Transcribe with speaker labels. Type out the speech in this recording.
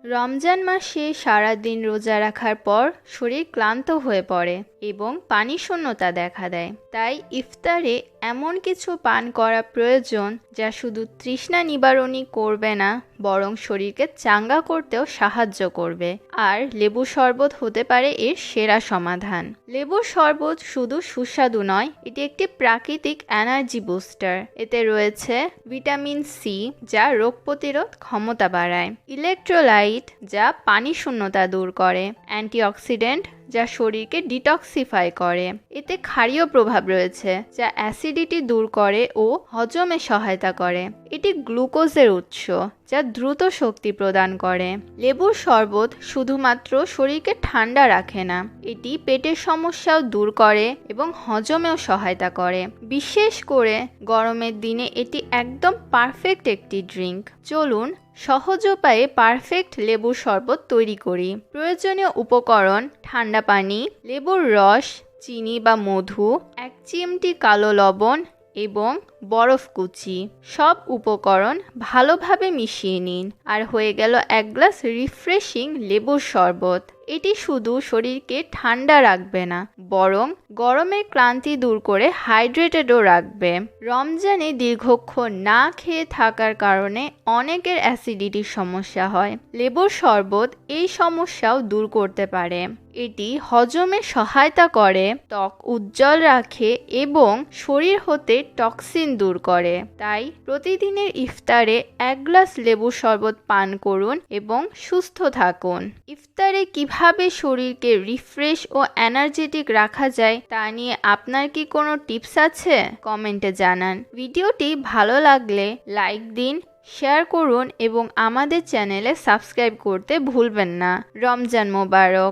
Speaker 1: রমজান মাসে সারাদিন রোজা রাখার পর শরীর ক্লান্ত হয়ে পড়ে এবং পানি শূন্যতা দেখা দেয়। তাই ইফতারে এমন কিছু পান করা প্রয়োজন যা শুধু তৃষ্ণা নিবারণই করবে না, বরং শরীরকে চাঙ্গা করতেও সাহায্য করবে। আর লেবু শরবত হতে পারে এর সেরা সমাধান। লেবুর শরবত শুধু সুস্বাদু নয়, এটি একটি প্রাকৃতিক এনার্জি বুস্টার। এতে রয়েছে ভিটামিন সি, যা রোগ প্রতিরোধ ক্ষমতা বাড়ায়, ইলেকট্রোলাইট, যা পানি শূন্যতা দূর করে, অ্যান্টিঅক্সিডেন্ট, যা শরীরকে ডিটক্সিফাই করে। এতে ক্ষারীয় প্রভাব রয়েছে, যা অ্যাসিডিটি দূর করে ও হজমে সহায়তা করে। এটি গ্লুকোজের উৎস, যা দ্রুত শক্তি প্রদান করে। লেবুর শরবত শুধুমাত্র শরীরকে ঠান্ডা রাখে না, এটি পেটের সমস্যাও দূর করে এবং হজমেও সহায়তা করে। বিশেষ করে গরমের দিনে এটি একদম পারফেক্ট একটি ড্রিঙ্ক। চলুন সহজ উপায়ে পারফেক্ট লেবুর শরবত তৈরি করি। প্রয়োজনীয় উপকরণ: ঠান্ডা পানি, লেবুর রস, চিনি বা মধু, 1 চিমটি কালো লবণ এবং বরফ কুচি। সব উপকরণ ভালোভাবে মিশিয়ে নিন, আর হয়ে গেল 1 গ্লাস রিফ্রেশিং লেবুর শরবত। এটি শুধু শরীরকে ঠান্ডা রাখবে না, বরং গরমের ক্লান্তি দূর করে হাইড্রেটেডও রাখবে। রমজানে দীর্ঘক্ষণ না খেয়ে থাকার কারণে অনেকের অ্যাসিডিটির সমস্যা হয়। লেবুর শরবত এই সমস্যাও দূর করতে পারে। এটি হজমে সহায়তা করে, ত্বক উজ্জ্বল রাখে এবং শরীর হতে টক্সিন দূর করে। তাই প্রতিদিনের ইফতারে 1 গ্লাস লেবুর শরবত পান করুন এবং সুস্থ থাকুন। ইফতারে কিভাবে শরীরকে রিফ্রেশ ও এনার্জেটিক রাখা যায় তা নিয়ে আপনার কি কোনো টিপস আছে? কমেন্টে জানান। ভিডিওটি ভালো লাগলে লাইক দিন, শেয়ার করুন এবং আমাদের চ্যানেলে সাবস্ক্রাইব করতে ভুলবেন না। রমজান মোবারক।